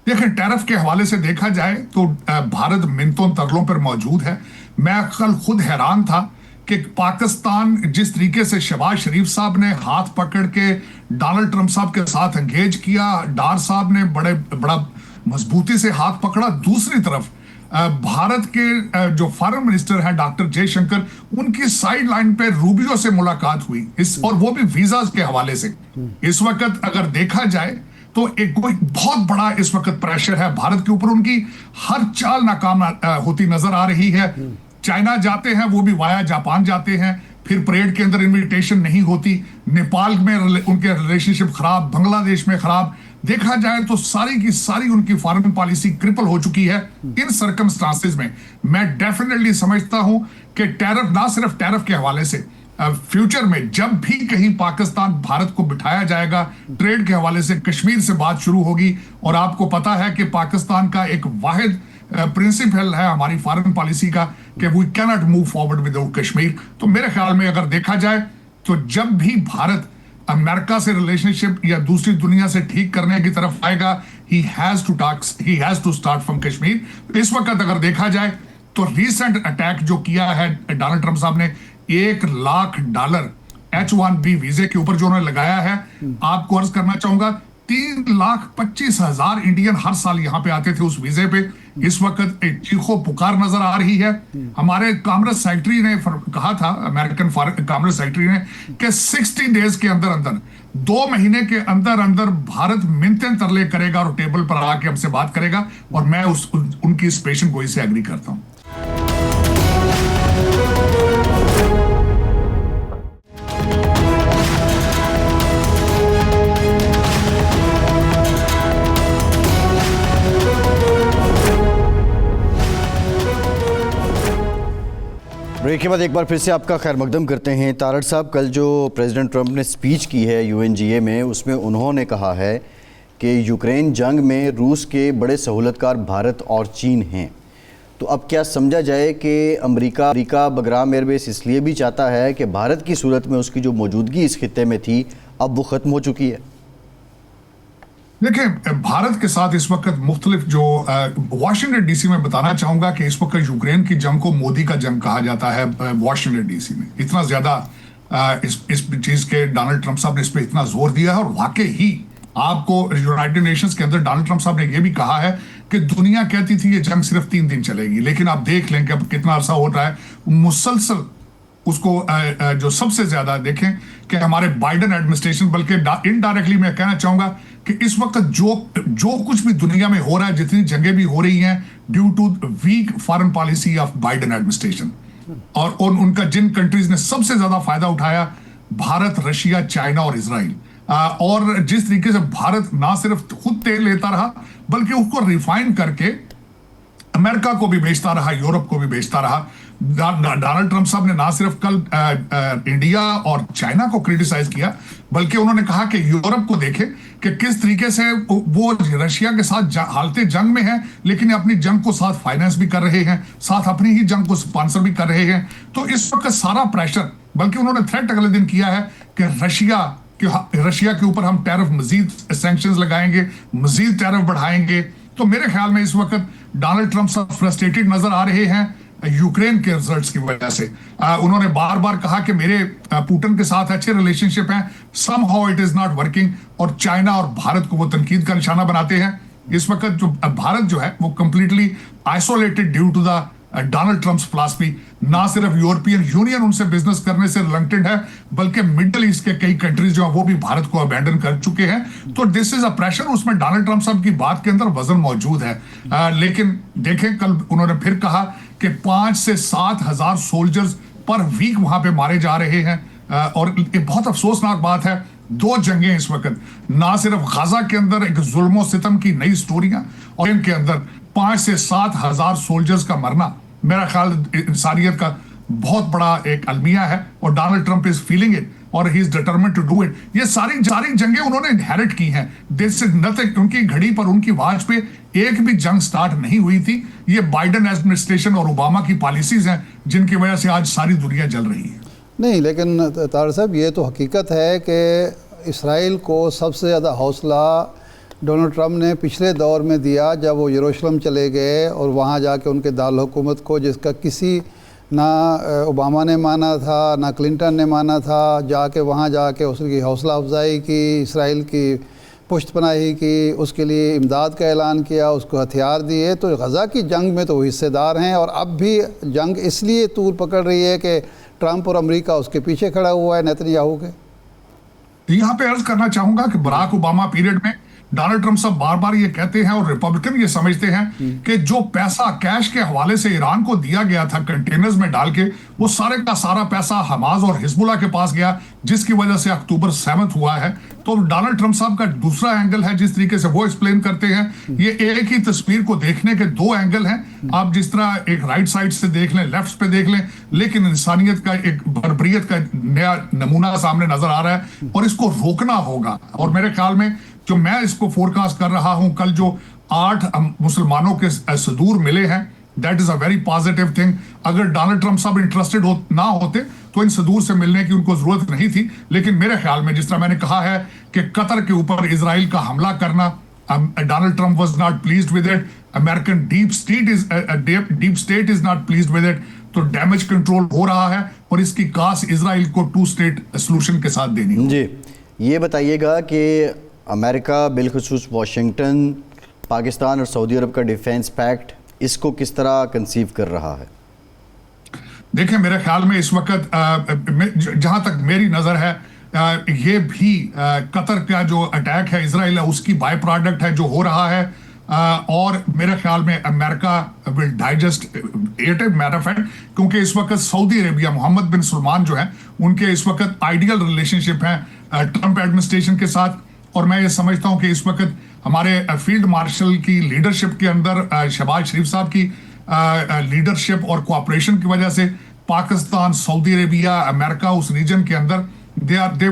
देखिए, टैरिफ के हवाले से देखा जाए तो भारत मिन्नतों तरलों पर मौजूद है। मैं कल खुद हैरान था कि पाकिस्तान जिस तरीके से शहबाज शरीफ साहब ने हाथ पकड़ के डोनाल्ड ट्रंप साहब के साथ एंगेज किया, डार साहब ने बड़ा मजबूती से हाथ पकड़ा। दूसरी तरफ भारत के जो फॉरेन मिनिस्टर हैं डॉक्टर जयशंकर, उनकी साइड लाइन पे रूबियो से मुलाकात हुई, और वो भी वीजा के हवाले से। इस वक्त अगर देखा जाए तो एक कोई बहुत बड़ा इस वक्त प्रेशर है भारत के ऊपर। उनकी हर चाल नाकाम होती नजर आ रही है। चाइना जाते हैं, वो भी वाया जापान जाते हैं, फिर परेड के अंदर इनविटेशन नहीं होती। नेपाल में उनके रिलेशनशिप खराब, बांग्लादेश में खराब। देखा जाए तो सारी की सारी उनकी फॉरेन पॉलिसी क्रिपल हो चुकी है। इन सर्कमस्टांसेस में मैं डेफिनेटली समझता हूं कि टैरिफ, ना सिर्फ टैरिफ के हवाले से, फ्यूचर में जब भी कहीं पाकिस्तान भारत को बिठाया जाएगा ट्रेड के हवाले से, कश्मीर से बात शुरू होगी। और आपको पता है कि पाकिस्तान का एक वाहिद प्रिंसिपल है हमारी फॉरेन पॉलिसी का कि we can not move forward without Kashmir. तो मेरे ख्याल में अगर देखा जाए तो जब भी भारत अमेरिका से रिलेशनशिप या दूसरी दुनिया से ठीक करने की तरफ आएगा, he has to start from Kashmir. इस वक्त अगर देखा जाए तो रीसेंट अटैक जो किया है डोनाल्ड ट्रंप साहब ने, $1 लाख H1B वीजे के ऊपर जो उन्होंने लगाया है, आपको अर्ज करना चाहूंगा 3,25,000 इंडियन हर साल यहां पे आते थे उस वीजे पे। इस वक्त एक चीखो पुकार नजर आ रही है। हमारे कॉमर्स सेक्रेटरी ने कहा था, अमेरिकन कॉमर्स सेक्रेटरी ने, कि 60 डेज के अंदर अंदर, 2 महीने के अंदर अंदर भारत मिन्नतें तरले करेगा और टेबल पर आके हमसे बात करेगा। और मैं उनकी इस पेशन गोई से एग्री करता हूं। ब्रेक के बाद एक बार फिर से आपका खैर मकदम करते हैं। तारड़ साहब, कल जो प्रेसिडेंट ट्रंप ने स्पीच की है UNGA में, उसमें उन्होंने कहा है कि यूक्रेन जंग में रूस के बड़े सहूलतकार भारत और चीन हैं। तो अब क्या समझा जाए कि अमेरिका बगराम एयरबेस इसलिए भी चाहता है कि भारत की सूरत में उसकी जो मौजूदगी इस खित्ते में थी अब वो ख़त्म हो चुकी है? देखिए, भारत के साथ इस वक्त मुख्तलिफ जो वाशिंगटन डीसी में बताना चाहूंगा कि इस वक्त यूक्रेन की जंग को मोदी का जंग कहा जाता है वाशिंगटन डीसी में। इतना ज्यादा इस चीज के डोनाल्ड ट्रंप साहब ने इस पे इतना जोर दिया है। और वाकई ही आपको यूनाइटेड नेशंस के अंदर डोनाल्ड ट्रंप साहब ने यह भी कहा है कि दुनिया कहती थी ये जंग सिर्फ 3 दिन चलेगी, लेकिन आप देख लें कि अब कितना अरसा हो रहा है मुसलसल। उसको जो सबसे ज्यादा देखें कि हमारे बाइडेन एडमिनिस्ट्रेशन, बल्कि इनडायरेक्टली मैं कहना चाहूंगा कि इस वक्त जो कुछ भी दुनिया में हो रहा है, जितनी जंगें भी हो रही हैं, due to weak foreign policy of Biden administration, और उनका जिन कंट्रीज ने सबसे ज्यादा फायदा उठाया, भारत, रशिया, चाइना और इजराइल। और जिस तरीके से भारत ना सिर्फ खुद तेल लेता रहा बल्कि उसको रिफाइन करके अमेरिका को भी बेचता रहा, यूरोप को भी बेचता रहा। डोनाल्ड ट्रंप साहब ने ना सिर्फ कल इंडिया और चाइना को क्रिटिसाइज किया, बल्कि उन्होंने कहा कि यूरोप को देखे कि किस तरीके से वो रशिया के साथ हालते जंग में है, लेकिन अपनी जंग को साथ फाइनेंस भी कर रहे हैं, साथ अपनी ही जंग को स्पॉन्सर भी कर रहे हैं। तो इस वक्त सारा प्रेशर, बल्कि उन्होंने थ्रेट अगले दिन किया है कि रशिया के ऊपर हम टैरिफ, मजीद सैंक्शंस लगाएंगे, मजीद टैरिफ बढ़ाएंगे। तो मेरे ख्याल में इस वक्त डोनाल्ड ट्रंप साहब फ्रस्ट्रेटेड नजर आ रहे हैं यूक्रेन के रिजल्ट्स की वजह से। उन्होंने बार बार कहा कि मेरे पुतिन के साथ अच्छे रिलेशनशिप हैं, somehow it is not working, और चाइना और भारत को वो तनकीद का निशाना बनाते हैं। इस वक्त जो भारत जो है वो completely isolated due to the Donald Trump's philosophy. ना सिर्फ यूरोपियन यूनियन उनसे बिजनेस करने से रिलक्टेंट है, बल्कि मिडिल ईस्ट के कई कंट्रीज जो है वो भी भारत को अबैंडन कर चुके हैं। तो दिस इज अ प्रेशर, उसमें डोनाल्ड ट्रंप साहब की बात के अंदर वजन मौजूद है। लेकिन देखें, कल उन्होंने फिर कहा कि 5 से 7 हजार सोल्जर्स पर वीक वहां पे मारे जा रहे हैं। और ये बहुत अफसोसनाक बात है, 2 जंगें इस वक्त, ना सिर्फ गाजा के अंदर एक जुल्म सितम की नई स्टोरियां, और इनके अंदर 5 से 7 हजार सोल्जर्स का मरना, मेरा ख्याल इंसानियत का बहुत बड़ा एक अलमिया है। और Donald Trump is feeling it और he is determined to do it. ये सारी जंगें उन्होंने इनहेरिट की हैं। दिस इज नथिंग, उनकी घड़ी पर, उनकी वाच पे एक भी जंग स्टार्ट नहीं हुई थी। ये बाइडेन एडमिनिस्ट्रेशन और ओबामा की पॉलिसीज हैं जिनकी वजह से आज सारी दुनिया जल रही है। नहीं, लेकिन तार साहब, ये तो हकीकत है कि इसराइल को सबसे ज़्यादा हौसला डोनाल्ड ट्रंप ने पिछले दौर में दिया, जब वो यरूशलेम चले गए और वहाँ जाके उनके दारुल हुकूमत को, जिसका किसी ना ओबामा ने माना था ना क्लिंटन ने माना था, जाके वहाँ जाके उसकी हौसला अफजाई की, इसराइल की पुष्ट पनाही की, उसके लिए इमदाद का ऐलान किया, उसको हथियार दिए। तो गज़ा की जंग में तो वो हिस्सेदार हैं, और अब भी जंग इसलिए तूल पकड़ रही है कि ट्रंप और अमेरिका उसके पीछे खड़ा हुआ है, नेतन्याहू के। यहाँ पे अर्ज करना चाहूंगा कि बराक ओबामा पीरियड में डोनाल्ड ट्रंप साहब बार बार ये कहते हैं, और रिपब्लिकन ये समझते हैं कि जो पैसा कैश के हवाले से ईरान को दिया गया था कंटेनर्स में डाल के, वो सारे का सारा पैसा हमास और हिजबुल्लाह के पास गया, जिसकी वजह से अक्टूबर 7 हुआ है। तो डोनाल्ड ट्रंप साहब का दूसरा एंगल है, जिस तरीके से वो एक्सप्लेन करते हैं। ये एक ही तस्वीर को देखने के 2 एंगल हैं। आप जिस तरह एक राइट साइड से देख लें, लेफ्ट पे देख लें, लेकिन इंसानियत का एक बर्बरियत का नया नमूना सामने नजर आ रहा है, और इसको रोकना होगा। और मेरे ख्याल में जो मैं इसको फोरकास्ट कर रहा हूं, कल जो 8 मुसलमानों के सदूर मिले हैं, that is a very positive thing. अगर डोनाल्ड ट्रंप साहब इंटरेस्टेड ना होते तो इन सदूर से मिलने की उनको जरूरत नहीं थी। लेकिन मेरे ख्याल में, जिस तरह मैंने कहा है कि कतर के ऊपर इजराइल का हमला करना, Donald Trump was not pleased with it, American deep state is not pleased with it. तो डैमेज कंट्रोल हो रहा है, और इसकी कास इजराइल को 2 स्टेट सोल्यूशन के साथ देनी होगी। जी, ये बताइएगा कि अमेरिका, बिलखुसूस वाशिंगटन, पाकिस्तान और सऊदी अरब का डिफेंस पैक्ट, इसको किस तरह कंसीव कर रहा है? देखिए, मेरे ख्याल में इस वक्त जहां तक मेरी नजर है, ये भी कतर का जो अटैक है इजराइल, उसकी बाय प्रोडक्ट है जो हो रहा है। और मेरे ख्याल में America will digest it, matter of fact, क्योंकि इस वक्त सऊदी अरेबिया, मोहम्मद बिन सलमान जो है, उनके इस वक्त आइडियल रिलेशनशिप है ट्रंप एडमिनिस्ट्रेशन के साथ। और मैं ये समझता हूं कि इस वक्त हमारे फील्ड मार्शल की लीडरशिप के अंदर, शहबाज शरीफ साहब की लीडरशिप और कोऑपरेशन की वजह से, पाकिस्तान, सऊदी अरेबिया, अमेरिका, उस रीजन के अंदर it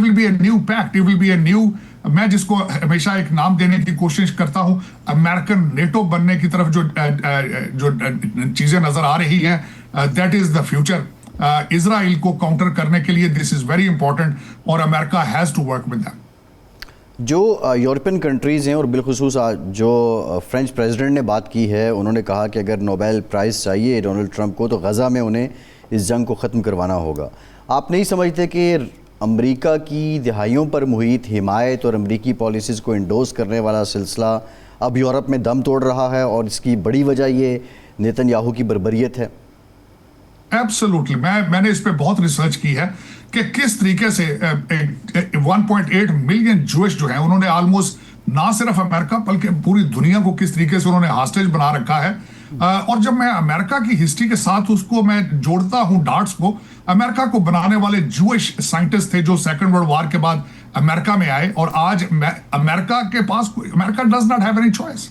will be a new pact, it will be a new, मैं जिसको हमेशा एक नाम देने की कोशिश करता हूं, अमेरिकन नेटो बनने की तरफ जो चीजें नजर आ रही हैं, that is the future. Israel को काउंटर करने के लिए दिस इज वेरी इंपॉर्टेंट, और America has to work with them. जो यूरोपियन कंट्रीज़ हैं, और बिलखुसूस जो फ्रेंच प्रेसिडेंट ने बात की है, उन्होंने कहा कि अगर नोबेल प्राइज़ चाहिए डोनाल्ड ट्रंप को, तो गज़ा में उन्हें इस जंग को ख़त्म करवाना होगा। आप नहीं समझते कि अमेरिका की दिहाइयों पर मुहित हिमायत और अमेरिकी पॉलिसीज़ को इंडोर्स करने वाला सिलसिला अब यूरोप में दम तोड़ रहा है, और इसकी बड़ी वजह ये नेतन्याहू की बर्बरियत है? एब्सोल्युटली, मैंने इस पे बहुत रिसर्च की है कि किस तरीके से 1.8 मिलियन जूइश जो है उन्होंने ऑलमोस्ट ना सिर्फ अमेरिका बल्कि पूरी दुनिया को किस तरीके से उन्होंने हॉस्टेज बना रखा है। और जब मैं अमेरिका की हिस्ट्री के साथ उसको मैं जोड़ता हूं डॉट्स को, अमेरिका को बनाने वाले जूइश साइंटिस्ट थे जो सेकंड वर्ल्ड वॉर के बाद अमेरिका में आए, और आज अमेरिका के पास America does not have any choice.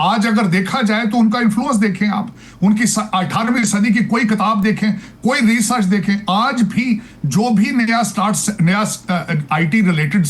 आज अगर देखा जाए तो उनका इन्फ्लुएंस देखें आप, उनकी 18वीं सदी की कोई किताब देखें, कोई रिसर्च देखें, आज भी जो भी नया आईटी रिलेटेड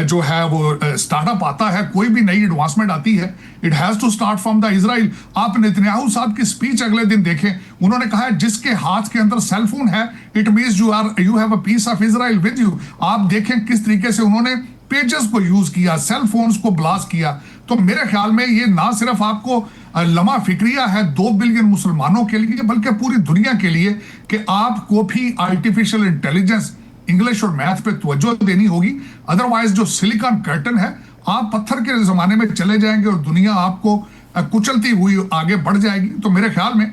जो है वो स्टार्टअप आता है, कोई भी नई एडवांसमेंट आती है, it has to start from the Israel. आप नेतन्याहू साहब की स्पीच अगले दिन देखें, उन्होंने कहा है जिसके हाथ के अंदर सेल फोन है it means you have a piece of Israel with you. आप देखें किस तरीके से उन्होंने पेजेस को यूज किया, सेल फोन्स को ब्लास्ट किया। तो मेरे ख्याल में ये ना सिर्फ आपको लम्हा फिक्रिया है 2 बिलियन मुसलमानों के लिए बल्कि पूरी दुनिया के लिए कि आपको भी आर्टिफिशियल इंटेलिजेंस, इंग्लिश और मैथ पे तवज्जो देनी होगी। अदरवाइज जो सिलिकॉन कर्टन है, आप पत्थर के जमाने में चले जाएंगे और दुनिया आपको कुचलती हुई आगे बढ़ जाएगी। तो मेरे ख्याल में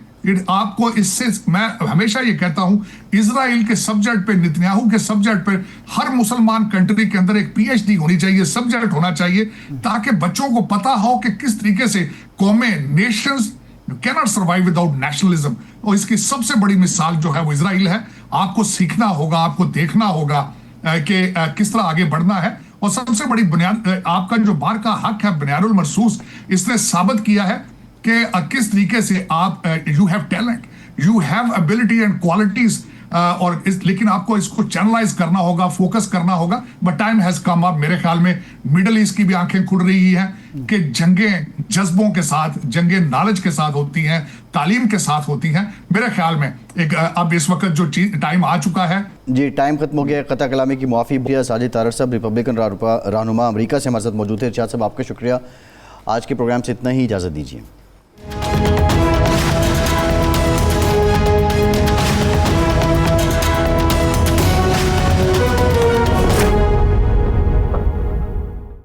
आपको इससे, मैं हमेशा ये कहता हूं, इजराइल के सब्जेक्ट पे, नेतन्याहू के सब्जेक्ट पे हर मुसलमान कंट्री के अंदर एक पीएचडी होनी चाहिए, सब्जेक्ट होना चाहिए, ताकि बच्चों को पता हो कि किस तरीके से कौमें, nations cannot survive without nationalism. और इसकी सबसे बड़ी मिसाल जो है वो इजराइल है। आपको सीखना होगा, आपको देखना होगा कि किस तरह आगे बढ़ना है। और सबसे बड़ी बुनियाद, आपका जो बार का हक है बुनियादुल मरसूस, इसने साबित किया है कि किस तरीके से आप you have talent, you have ability and qualities, और लेकिन आपको इसको चैनलाइज करना होगा, फोकस करना होगा। But time has come up. मेरे ख्याल में मिडल ईस्ट की भी आंखें खुल रही हैं कि जंगें जज्बों के साथ, जंगें नॉलेज के साथ होती हैं, तालीम के साथ होती हैं। मेरे ख्याल में एक अब इस वक्त जो टाइम आ चुका है जी, टाइम खत्म हो गया। कता कलामी की मुआफ़ी साजिद तारड़ साहब, रिपब्लिकन रहनुमा अमेरिका से हमारे साथ मौजूद थे। इरशाद साहब, आपका शुक्रिया। आज के प्रोग्राम से इतना ही, इजाज़त दीजिए।